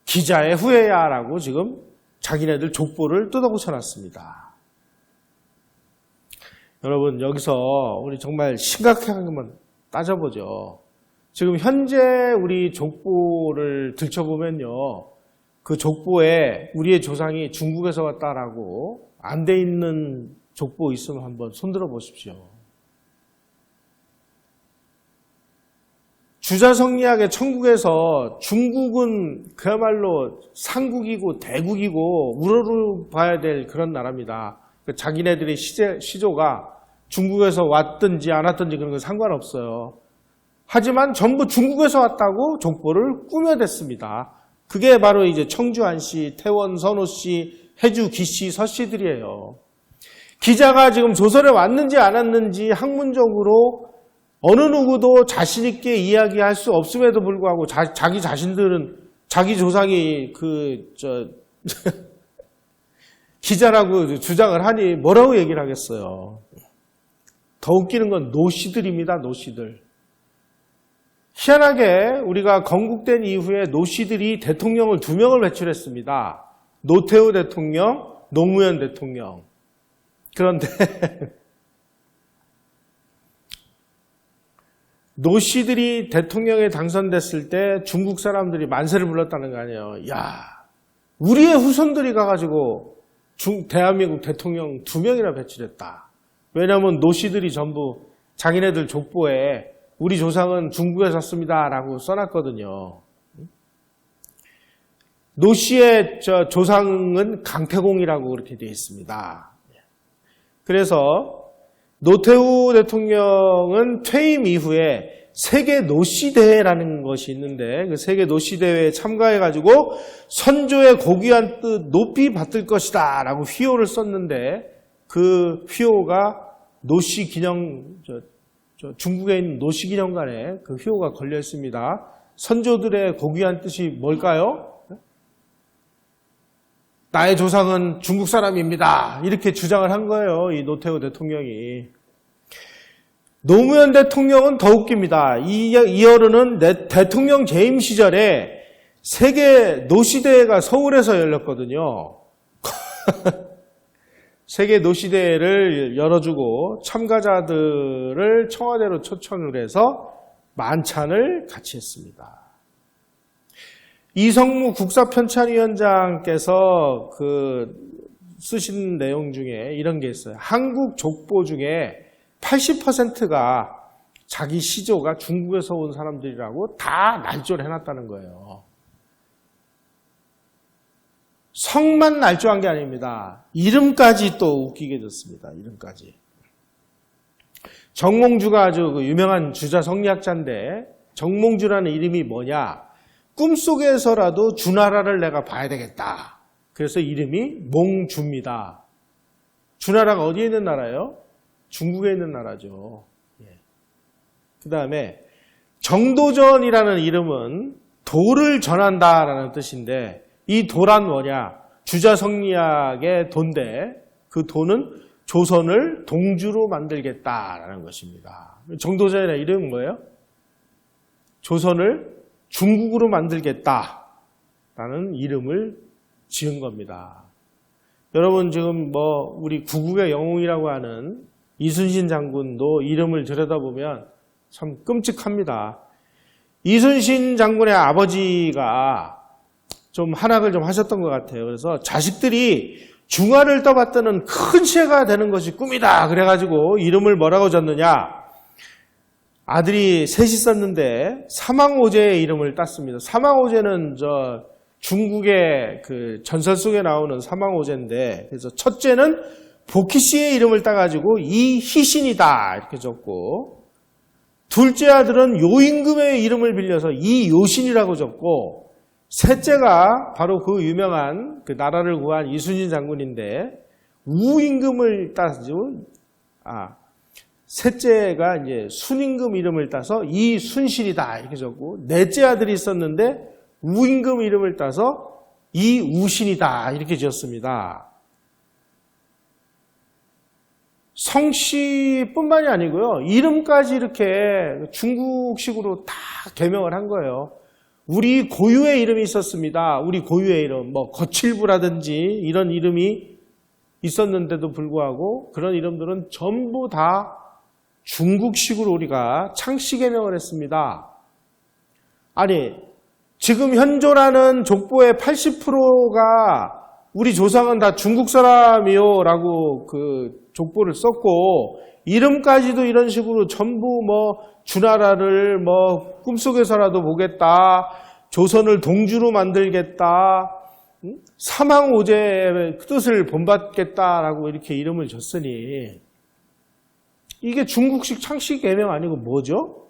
기자의 후예야라고 지금 자기네들 족보를 뜯어고쳐놨습니다. 여러분 여기서 우리 정말 심각한 것만 따져보죠. 지금 현재 우리 족보를 들춰보면요. 그 족보에 우리의 조상이 중국에서 왔다라고 안 돼 있는 족보 있으면 한번 손들어 보십시오. 주자성리학의 천국에서 중국은 그야말로 상국이고 대국이고 우러러봐야 될 그런 나라입니다. 자기네들의 시조가 중국에서 왔든지 안 왔든지 그런 건 상관없어요. 하지만 전부 중국에서 왔다고 족보를 꾸며댔습니다. 그게 바로 이제 청주한 씨, 태원 선호 씨, 해주 기 씨, 서 씨들이에요. 기자가 지금 조선에 왔는지 안 왔는지 학문적으로 어느 누구도 자신 있게 이야기할 수 없음에도 불구하고 자기 자신들은 자기 조상이 기자라고 주장을 하니 뭐라고 얘기를 하겠어요. 더 웃기는 건 노씨들입니다. 노씨들. 희한하게 우리가 건국된 이후에 노씨들이 대통령을 2명을 배출했습니다. 노태우 대통령, 노무현 대통령. 그런데 노씨들이 대통령에 당선됐을 때 중국 사람들이 만세를 불렀다는 거 아니에요. 야, 우리의 후손들이 가가지고 대한민국 대통령 2명이나 배출했다. 왜냐하면 노씨들이 전부 자기네들 족보에 우리 조상은 중국에 샀습니다 라고 써놨거든요. 노 씨의 조상은 강태공이라고 그렇게 되어 있습니다. 그래서 노태우 대통령은 퇴임 이후에 세계 노씨 대회라는 것이 있는데 그 세계 노씨 대회에 참가해가지고 선조의 고귀한 뜻 높이 받들 것이다 라고 휘호를 썼는데 그 휘호가 노씨 기념, 중국에 있는 노씨 기념관에 그 휘호가 걸려 있습니다. 선조들의 고귀한 뜻이 뭘까요? 나의 조상은 중국 사람입니다. 이렇게 주장을 한 거예요. 이 노태우 대통령이. 노무현 대통령은 더 웃깁니다. 이 어른은 대통령 재임 시절에 세계 노시대회가 서울에서 열렸거든요. 세계 노시대회를 열어주고 참가자들을 청와대로 초청을 해서 만찬을 같이 했습니다. 이성무 국사편찬위원장께서 쓰신 내용 중에 이런 게 있어요. 한국 족보 중에 80%가 자기 시조가 중국에서 온 사람들이라고 다 날조를 해놨다는 거예요. 성만 날조한 게 아닙니다. 이름까지 또 웃기게 됐습니다. 이름까지. 정몽주가 아주 유명한 주자 성리학자인데 정몽주라는 이름이 뭐냐? 꿈속에서라도 주나라를 내가 봐야 되겠다. 그래서 이름이 몽주입니다. 주나라가 어디에 있는 나라예요? 중국에 있는 나라죠. 그 다음에 정도전이라는 이름은 도를 전한다라는 뜻인데 이 도란 뭐냐? 주자성리학의 도인데 그 도는 조선을 동주로 만들겠다라는 것입니다. 정도전이라는 이름은 뭐예요? 조선을 중국으로 만들겠다라는 이름을 지은 겁니다. 여러분 지금 우리 구국의 영웅이라고 하는 이순신 장군도 이름을 들여다보면 참 끔찍합니다. 이순신 장군의 아버지가 좀 한학을 좀 하셨던 것 같아요. 그래서 자식들이 중화를 떠받드는 큰 시해가 되는 것이 꿈이다. 그래가지고 이름을 뭐라고 졌느냐? 아들이 셋이 썼는데 사망오제의 이름을 땄습니다. 사망오제는 중국의 그 전설 속에 나오는 사망오제인데 그래서 첫째는 보키씨의 이름을 따가지고 이희신이다 이렇게 적고 둘째 아들은 요임금의 이름을 빌려서 이요신이라고 적고 셋째가 바로 그 유명한 그 나라를 구한 이순신 장군인데 우임금을 따서 셋째가 이제 순임금 이름을 따서 이순실이다 이렇게 적고 넷째 아들이 있었는데 우임금 이름을 따서 이우신이다 이렇게 지었습니다. 성씨뿐만이 아니고요. 이름까지 이렇게 중국식으로 다 개명을 한 거예요. 우리 고유의 이름이 있었습니다. 우리 고유의 이름, 거칠부라든지 이런 이름이 있었는데도 불구하고 그런 이름들은 전부 다 중국식으로 우리가 창씨 개명을 했습니다. 아니, 지금 현존하는 족보의 80%가 우리 조상은 다 중국 사람이요 라고 그 족보를 썼고 이름까지도 이런 식으로 전부 주나라를 꿈속에서라도 보겠다. 조선을 동주로 만들겠다. 사망오제의 뜻을 본받겠다라고 이렇게 이름을 줬으니 이게 중국식 창씨 개명 아니고 뭐죠?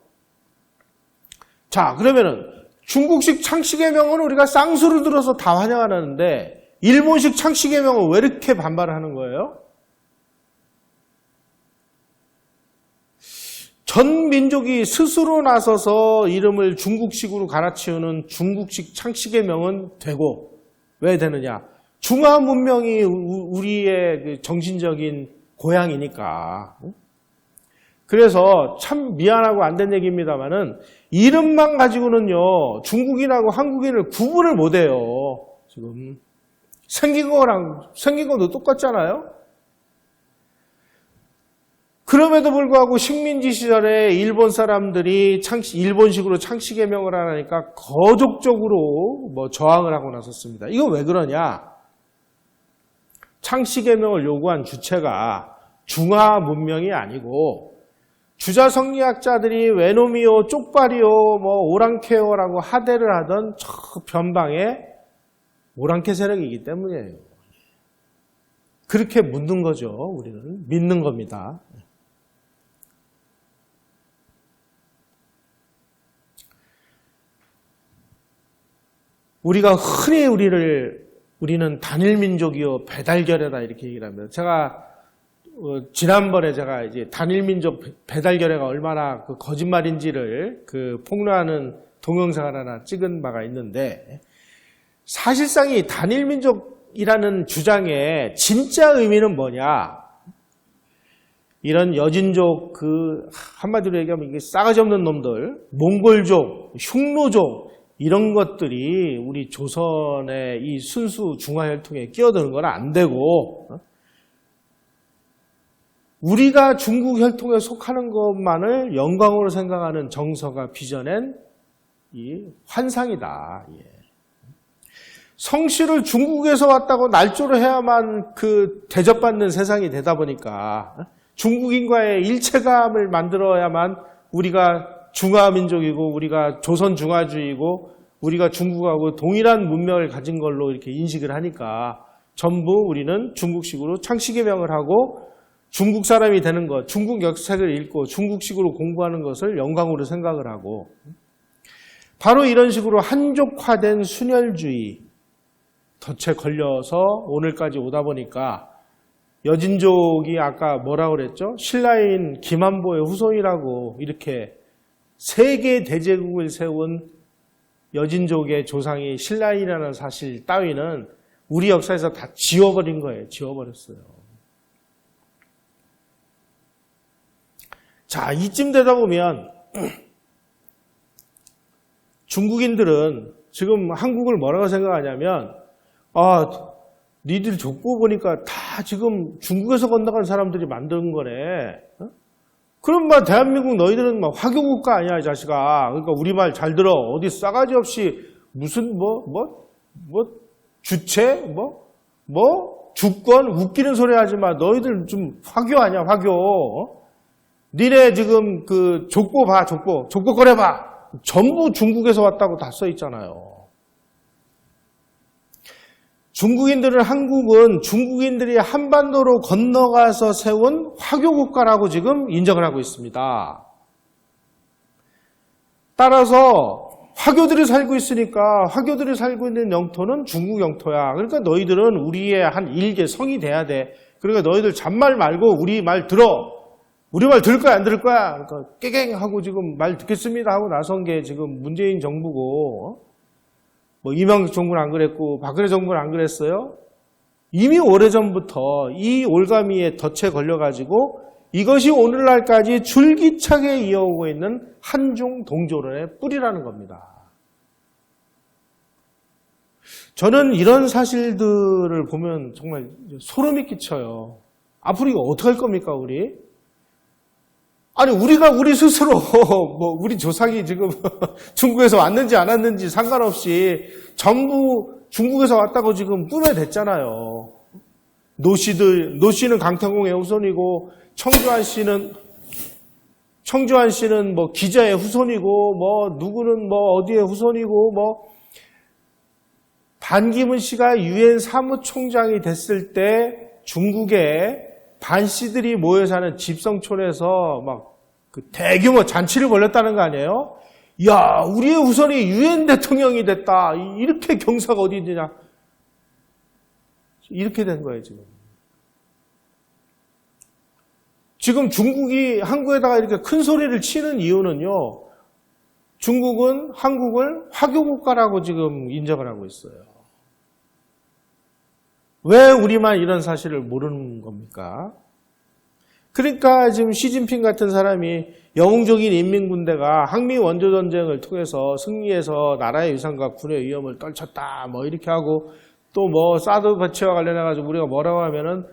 자, 그러면은 중국식 창씨 개명은 우리가 쌍수를 들어서 다 환영하는데 일본식 창씨 개명은 왜 이렇게 반발을 하는 거예요? 전 민족이 스스로 나서서 이름을 중국식으로 갈아치우는 중국식 창씨 개명은 되고 왜 되느냐? 중화 문명이 우리의 그 정신적인 고향이니까. 그래서 참 미안하고 안 된 얘기입니다만은 이름만 가지고는요 중국인하고 한국인을 구분을 못해요. 지금 생긴 것도 똑같잖아요. 그럼에도 불구하고 식민지 시절에 일본 사람들이 일본식으로 창씨 개명을 하니까 거족적으로 저항을 하고 나섰습니다. 이거 왜 그러냐? 창씨 개명을 요구한 주체가 중화 문명이 아니고 주자성리학자들이 외놈이요, 쪽발이요, 오랑캐요라고 하대를 하던 저 변방의 오랑캐 세력이기 때문이에요. 그렇게 묻는 거죠. 우리는 믿는 겁니다. 우리가 흔히 우리는 단일민족이요 배달결례다 이렇게 얘기를 합니다. 제가 지난번에 제가 이제 단일민족 배달결례가 얼마나 그 거짓말인지를 그 폭로하는 동영상을 하나 찍은 바가 있는데, 사실상 이 단일민족이라는 주장의 진짜 의미는 뭐냐? 이런 여진족, 한마디로 얘기하면 이게 싸가지 없는 놈들, 몽골족, 흉노족, 이런 것들이 우리 조선의 이 순수 중화혈통에 끼어드는 건 안 되고, 우리가 중국 혈통에 속하는 것만을 영광으로 생각하는 정서가 빚어낸 이 환상이다. 성씨를 중국에서 왔다고 날조를 해야만 대접받는 세상이 되다 보니까 중국인과의 일체감을 만들어야만 우리가 중화민족이고 우리가 조선 중화주의고 우리가 중국하고 동일한 문명을 가진 걸로 이렇게 인식을 하니까 전부 우리는 중국식으로 창씨개명을 하고 중국 사람이 되는 것, 중국 역사를 읽고 중국식으로 공부하는 것을 영광으로 생각을 하고, 바로 이런 식으로 한족화된 순혈주의 덫에 걸려서 오늘까지 오다 보니까 여진족이 아까 뭐라고 그랬죠? 신라인 김한보의 후손이라고 이렇게 세계 대제국을 세운 여진족의 조상이 신라인이라는 사실 따위는 우리 역사에서 다 지워버린 거예요. 지워버렸어요. 자, 이쯤 되다 보면 중국인들은 지금 한국을 뭐라고 생각하냐면, 니들 족보 보니까 다 지금 중국에서 건너간 사람들이 만든 거네. 그럼 대한민국 너희들은 화교국가 아니야, 이 자식아. 그러니까 우리 말 잘 들어. 어디 싸가지 없이 무슨 주체 주권 웃기는 소리 하지 마. 너희들 좀 화교 아니야, 화교. 니네 지금 족보 봐, 족보 꺼내봐. 전부 중국에서 왔다고 다 써 있잖아요. 한국은 중국인들이 한반도로 건너가서 세운 화교국가라고 지금 인정을 하고 있습니다. 따라서 화교들이 살고 있으니까 화교들이 살고 있는 영토는 중국 영토야. 그러니까 너희들은 우리의 한 일개 성이 돼야 돼. 그러니까 너희들 잔말 말고 우리 말 들어. 우리 말 들을 거야, 안 들을 거야? 그러니까 깨갱하고 지금 말 듣겠습니다 하고 나선 게 지금 문재인 정부고, 이명박 정부는 안 그랬고 박근혜 정부는 안 그랬어요. 이미 오래전부터 이 올가미에 덫에 걸려가지고 이것이 오늘날까지 줄기차게 이어오고 있는 한중 동조론의 뿌리라는 겁니다. 저는 이런 사실들을 보면 정말 소름이 끼쳐요. 앞으로 이거 어떻게 할 겁니까, 우리? 아니, 우리 스스로, 우리 조상이 지금 중국에서 왔는지 안 왔는지 상관없이 전부 중국에서 왔다고 지금 꾸며댔잖아요. 노씨는 강태공의 후손이고, 청주환 씨는 기자의 후손이고, 누구는 어디의 후손이고, 반기문 씨가 유엔 사무총장이 됐을 때 중국에 반씨들이 모여 사는 집성촌에서 대규모 잔치를 벌였다는 거 아니에요? 야, 우리의 후손이 유엔 대통령이 됐다. 이렇게 경사가 어디 있느냐. 이렇게 된 거예요, 지금. 지금 중국이 한국에다가 이렇게 큰 소리를 치는 이유는요, 중국은 한국을 화교국가라고 지금 인정을 하고 있어요. 왜 우리만 이런 사실을 모르는 겁니까? 그러니까 지금 시진핑 같은 사람이 영웅적인 인민군대가 항미 원조전쟁을 통해서 승리해서 나라의 위상과 군의 위험을 떨쳤다 이렇게 하고, 또 사드 배치와 관련해가지고 우리가 뭐라고 하면은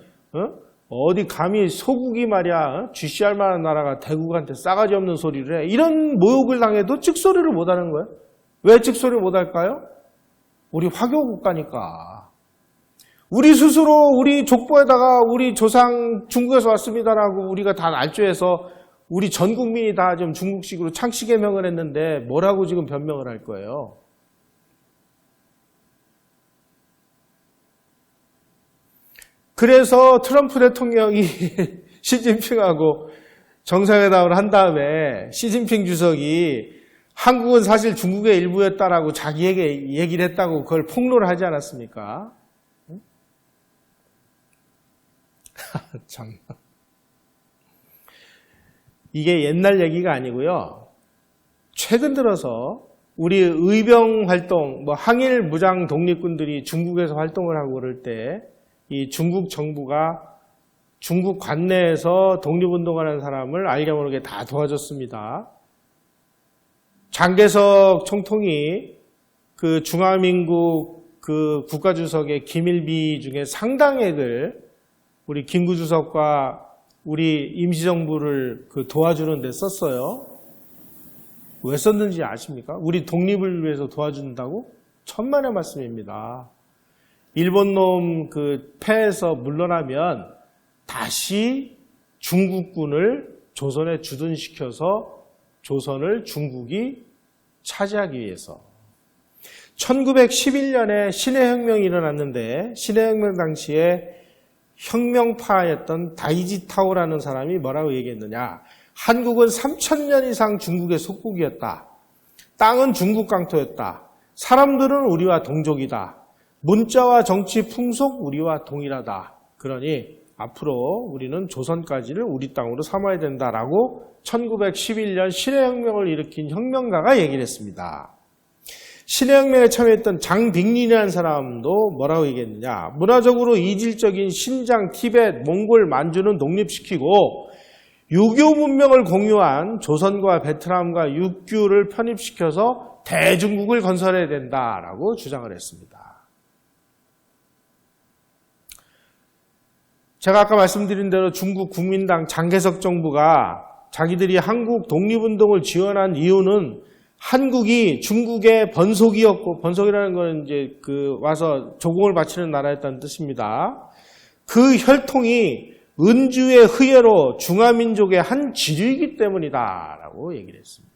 어디 감히 소국이 말이야 GCR 만한 나라가 대국한테 싸가지 없는 소리를 해. 이런 모욕을 당해도 찍소리를 못하는 거예요. 왜 찍소리를 못할까요? 우리 화교국가니까. 우리 스스로 우리 족보에다가 우리 조상 중국에서 왔습니다라고 우리가 다 날조해서 우리 전 국민이 다 좀 중국식으로 창씨개명을 했는데 뭐라고 지금 변명을 할 거예요? 그래서 트럼프 대통령이 시진핑하고 정상회담을 한 다음에 시진핑 주석이 한국은 사실 중국의 일부였다라고 자기에게 얘기를 했다고 그걸 폭로를 하지 않았습니까? 참. 이게 옛날 얘기가 아니고요. 최근 들어서 우리 의병 활동, 항일 무장 독립군들이 중국에서 활동을 하고 그럴 때 이 중국 정부가 중국 관내에서 독립운동하는 사람을 알게 모르게 다 도와줬습니다. 장개석 총통이 그 중화민국 그 국가주석의 기밀비 중에 상당액을 우리 김구 주석과 우리 임시정부를 그 도와주는 데 썼어요. 왜 썼는지 아십니까? 우리 독립을 위해서 도와준다고? 천만의 말씀입니다. 일본 놈 그 패에서 물러나면 다시 중국군을 조선에 주둔시켜서 조선을 중국이 차지하기 위해서. 1911년에 신해혁명이 일어났는데 신해혁명 당시에 혁명파였던 다이지타오라는 사람이 뭐라고 얘기했느냐. 한국은 3000년 이상 중국의 속국이었다. 땅은 중국 강토였다. 사람들은 우리와 동족이다. 문자와 정치 풍속 우리와 동일하다. 그러니 앞으로 우리는 조선까지를 우리 땅으로 삼아야 된다라고 1911년 신해혁명을 일으킨 혁명가가 얘기를 했습니다. 신해혁명에 참여했던 장빅린이라는 사람도 뭐라고 얘기했느냐. 문화적으로 이질적인 신장, 티벳, 몽골, 만주는 독립시키고 유교 문명을 공유한 조선과 베트남과 육규를 편입시켜서 대중국을 건설해야 된다라고 주장을 했습니다. 제가 아까 말씀드린 대로 중국 국민당 장개석 정부가 자기들이 한국 독립운동을 지원한 이유는 한국이 중국의 번속이었고, 번속이라는 건 이제 와서 조공을 바치는 나라였다는 뜻입니다. 그 혈통이 은주의 흐예로 중화민족의 한 지류이기 때문이다라고 얘기를 했습니다.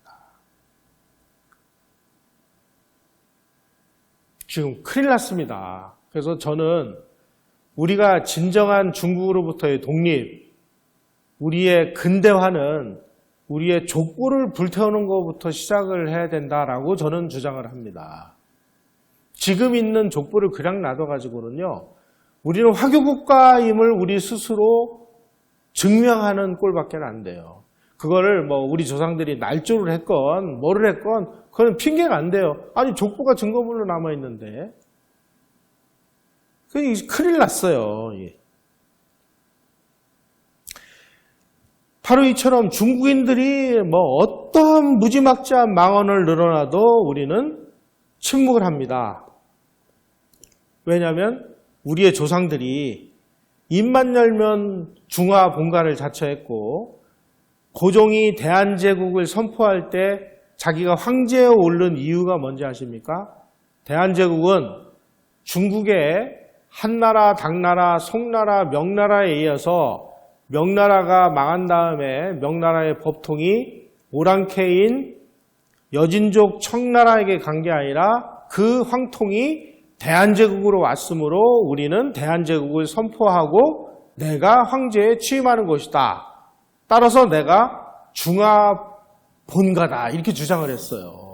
지금 큰일 났습니다. 그래서 저는 우리가 진정한 중국으로부터의 독립, 우리의 근대화는 우리의 족보를 불태우는 것부터 시작을 해야 된다라고 저는 주장을 합니다. 지금 있는 족보를 그냥 놔둬가지고는요, 우리는 화교국가임을 우리 스스로 증명하는 꼴밖에 안 돼요. 그거를 우리 조상들이 날조를 했건 뭐를 했건 그건 핑계가 안 돼요. 아니 족보가 증거물로 남아있는데. 큰일 났어요. 바로 이처럼 중국인들이 어떠한 무지막지한 망언을 늘어나도 우리는 침묵을 합니다. 왜냐하면 우리의 조상들이 입만 열면 중화 본관을 자처했고 고종이 대한제국을 선포할 때 자기가 황제에 오른 이유가 뭔지 아십니까? 대한제국은 중국의 한나라, 당나라, 송나라, 명나라에 이어서 명나라가 망한 다음에 명나라의 법통이 오랑캐인 여진족 청나라에게 간 게 아니라 그 황통이 대한제국으로 왔으므로 우리는 대한제국을 선포하고 내가 황제에 취임하는 것이다. 따라서 내가 중화 본가다. 이렇게 주장을 했어요.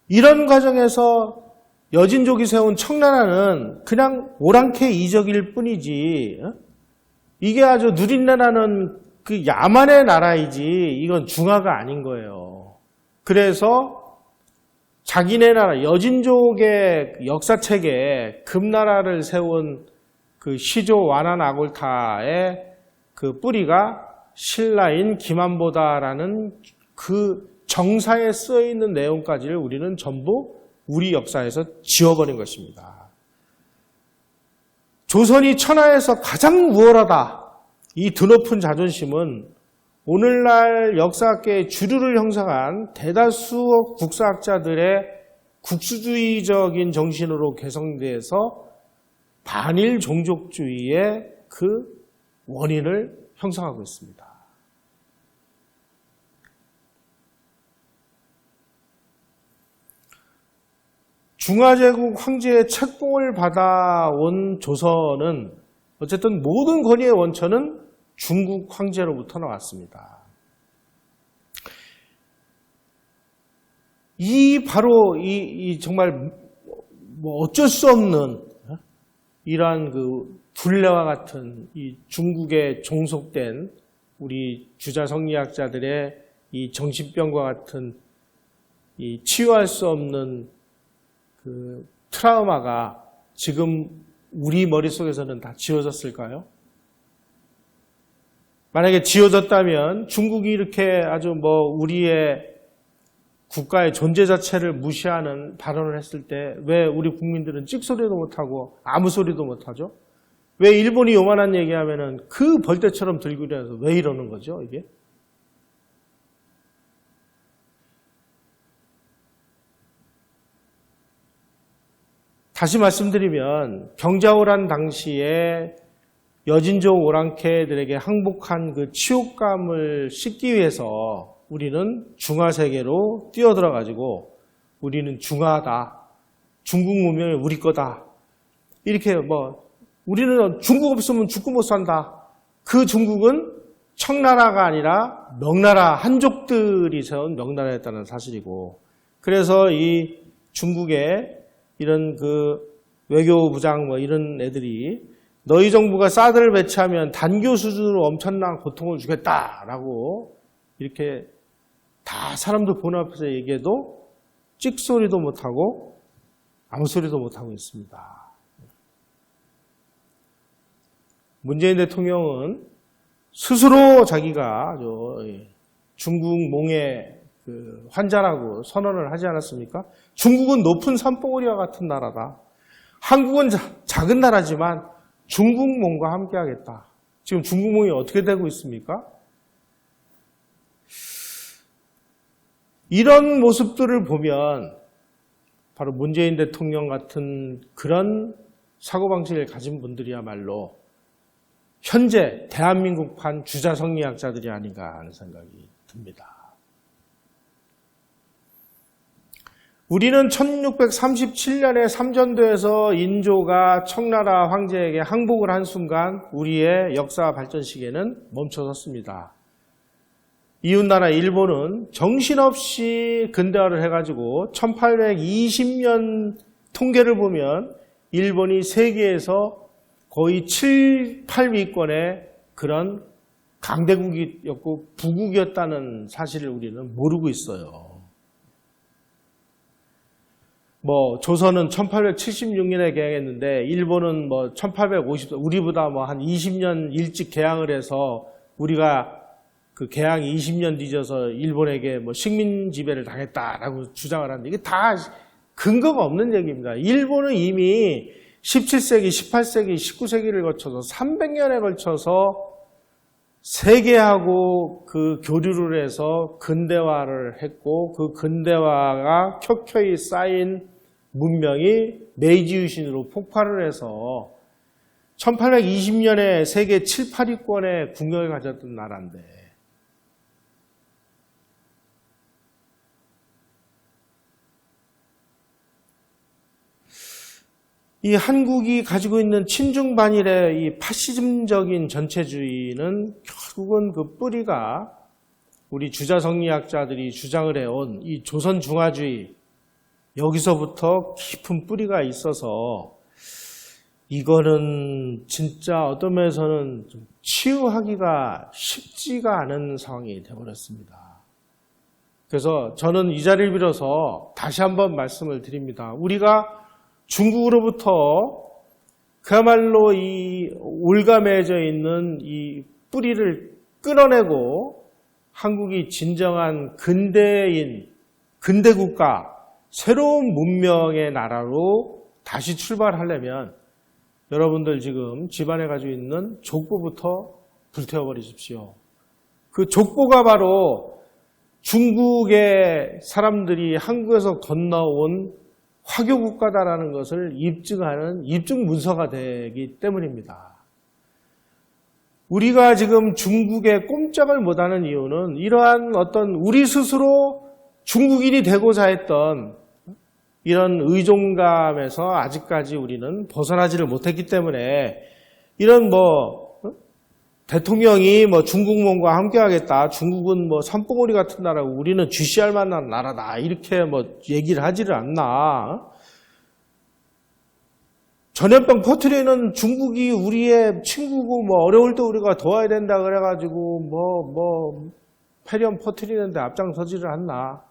이런 과정에서 여진족이 세운 청나라는 그냥 오랑캐 이적일 뿐이지, 이게 아주 누린내나는 그 야만의 나라이지 이건 중화가 아닌 거예요. 그래서 자기네 나라 여진족의 역사책에 금나라를 세운 그 시조 완한 아골타의 그 뿌리가 신라인 김한보다라는 그 정사에 쓰여있는 내용까지를 우리는 전부 우리 역사에서 지워버린 것입니다. 조선이 천하에서 가장 우월하다. 이 드높은 자존심은 오늘날 역사학계의 주류를 형성한 대다수 국사학자들의 국수주의적인 정신으로 개성돼서 반일 종족주의의 그 원인을 형성하고 있습니다. 중화제국 황제의 책봉을 받아온 조선은 어쨌든 모든 권위의 원천은 중국 황제로부터 나왔습니다. 바로 정말 뭐 어쩔 수 없는 이러한 그 둘레와 같은 이 중국에 종속된 우리 주자성리학자들의 이 정신병과 같은 이 치유할 수 없는 그 트라우마가 지금 우리 머릿속에서는 다 지워졌을까요? 만약에 지워졌다면 중국이 이렇게 아주 뭐 우리의 국가의 존재 자체를 무시하는 발언을 했을 때 왜 우리 국민들은 찍소리도 못하고 아무 소리도 못하죠? 왜 일본이 요만한 얘기하면은 그 벌떼처럼 들고 일어나서 왜 이러는 거죠, 이게? 다시 말씀드리면 경자오란 당시에 여진족 오랑캐들에게 항복한 그 치욕감을 씻기 위해서 우리는 중화세계로 뛰어들어가지고 우리는 중화다. 중국 문명이 우리 거다. 이렇게 우리는 중국 없으면 죽고 못 산다. 그 중국은 청나라가 아니라 명나라 한족들이 세운 명나라였다는 사실이고, 그래서 이 중국의 이런 그 외교부장 이런 애들이 너희 정부가 사드를 배치하면 단교 수준으로 엄청난 고통을 주겠다라고 이렇게 다 사람들 보는 앞에서 얘기해도 찍소리도 못하고 아무 소리도 못하고 있습니다. 문재인 대통령은 스스로 자기가 중국 몽의 그 환자라고 선언을 하지 않았습니까? 중국은 높은 산봉우리와 같은 나라다. 한국은 작은 나라지만 중국몽과 함께하겠다. 지금 중국몽이 어떻게 되고 있습니까? 이런 모습들을 보면 바로 문재인 대통령 같은 그런 사고방식을 가진 분들이야말로 현재 대한민국판 주자성리학자들이 아닌가 하는 생각이 듭니다. 우리는 1637년에 삼전도에서 인조가 청나라 황제에게 항복을 한 순간 우리의 역사 발전 시계는 멈춰섰습니다. 이웃나라 일본은 정신없이 근대화를 해가지고 1820년 통계를 보면 일본이 세계에서 거의 7, 8위권의 그런 강대국이었고 부국이었다는 사실을 우리는 모르고 있어요. 조선은 1876년에 개항했는데 일본은 1850, 우리보다 한 20년 일찍 개항을 해서 우리가 그 개항 20년 뒤져서 일본에게 식민 지배를 당했다라고 주장을 하는데 이게 다 근거가 없는 얘기입니다. 일본은 이미 17세기, 18세기, 19세기를 거쳐서 300년에 걸쳐서 세계하고 그 교류를 해서 근대화를 했고 그 근대화가 켜켜이 쌓인 문명이 메이지 유신으로 폭발을 해서 1820년에 세계 7, 8위권의 국력을 가졌던 나라인데 이 한국이 가지고 있는 친중반일의 이 파시즘적인 전체주의는 결국은 그 뿌리가 우리 주자성리학자들이 주장을 해온 이 조선중화주의 여기서부터 깊은 뿌리가 있어서 이거는 진짜 어떤 면에서는 좀 치유하기가 쉽지가 않은 상황이 되어버렸습니다. 그래서 저는 이 자리를 빌어서 다시 한번 말씀을 드립니다. 우리가 중국으로부터 그야말로 이 올가매져 있는 이 뿌리를 끊어내고 한국이 진정한 근대인, 근대국가, 새로운 문명의 나라로 다시 출발하려면 여러분들 지금 집안에 가지고 있는 족보부터 불태워버리십시오. 그 족보가 바로 중국의 사람들이 한국에서 건너온 화교국가다라는 것을 입증하는 입증 문서가 되기 때문입니다. 우리가 지금 중국에 꼼짝을 못하는 이유는 이러한 어떤 우리 스스로 중국인이 되고자 했던 이런 의존감에서 아직까지 우리는 벗어나지를 못했기 때문에 이런 대통령이 중국몽과 함께하겠다. 중국은 산봉우리 같은 나라고 우리는 GCR 만난 나라다. 이렇게 얘기를 하지를 않나. 전염병 퍼뜨리는 중국이 우리의 친구고 어려울 때 우리가 도와야 된다 그래가지고 폐렴 퍼뜨리는데 앞장서지를 않나.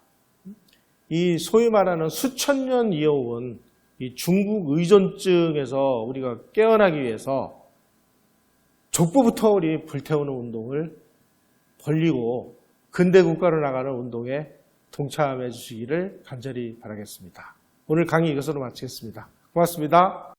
이 소위 말하는 수천 년 이어온 이 중국 의존증에서 우리가 깨어나기 위해서 족보부터 우리 불태우는 운동을 벌리고 근대 국가로 나가는 운동에 동참해 주시기를 간절히 바라겠습니다. 오늘 강의 이것으로 마치겠습니다. 고맙습니다.